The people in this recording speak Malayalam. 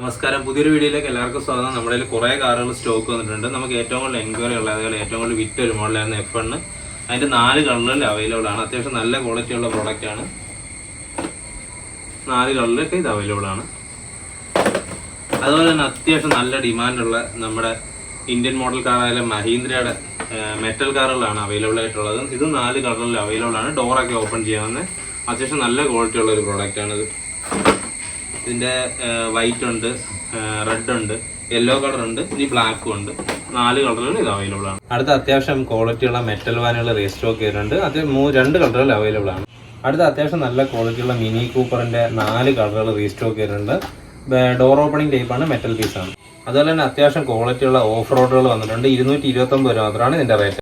നമസ്കാരം, പുതിയൊരു വീഡിയോയിലേക്ക് എല്ലാവർക്കും സ്വാഗതം. നമ്മുടെ കയ്യിൽ കുറേ കാറുകൾ സ്റ്റോക്ക് വന്നിട്ടുണ്ട്. നമുക്ക് ഏറ്റവും കൂടുതൽ എൻക്വയറി ഉള്ള അതുപോലെ ഏറ്റവും കൂടുതൽ വിറ്റ് ഒരു മോഡലായിരുന്നു F1. അതിൻ്റെ 4 കളറിൽ അവൈലബിൾ ആണ്. അത്യാവശ്യം നല്ല ക്വാളിറ്റി ഉള്ള പ്രോഡക്റ്റ് ആണ്. 4 കളറിലൊക്കെ ഇത് അവൈലബിൾ ആണ്. അതുപോലെ തന്നെ അത്യാവശ്യം നല്ല ഡിമാൻഡുള്ള നമ്മുടെ ഇന്ത്യൻ മോഡൽ കാറായ മഹീന്ദ്രയുടെ മെറ്റൽ കാറുകളാണ് അവൈലബിൾ ആയിട്ടുള്ളത്. ഇത് 4 കളറിൽ അവൈലബിൾ ആണ്. ഡോറൊക്കെ ഓപ്പൺ ചെയ്യാവുന്ന അത്യാവശ്യം നല്ല ക്വാളിറ്റി ഉള്ള ഒരു പ്രോഡക്റ്റാണിത്. ഇതിൻ്റെ വൈറ്റ് ഉണ്ട്, റെഡ് ഉണ്ട്, യെല്ലോ കളർ ഉണ്ട്, ഇനി ബ്ലാക്കും ഉണ്ട്. 4 കളറുകൾ ഇത് അവൈലബിൾ ആണ്. അടുത്ത അത്യാവശ്യം ക്വാളിറ്റിയുള്ള മെറ്റൽ വാനുകൾ റീസ്റ്റോക്ക് ചെയ്തിട്ടുണ്ട്. അത് 2 കളറുകൾ അവൈലബിൾ ആണ്. അടുത്ത അത്യാവശ്യം നല്ല ക്വാളിറ്റിയുള്ള മിനി കൂപ്പറിൻ്റെ 4 കളറുകൾ റീസ്റ്റോക്ക് ചെയ്തിട്ടുണ്ട്. ഡോർ ഓപ്പണിംഗ് ടൈപ്പാണ്, മെറ്റൽ പീസാണ്. അതുപോലെ തന്നെ അത്യാവശ്യം ക്വാളിറ്റിയുള്ള ഓഫ് റോഡുകൾ വന്നിട്ടുണ്ട്. 229 രൂപ മാത്രമാണ് ഇതിൻ്റെ റേറ്റ്.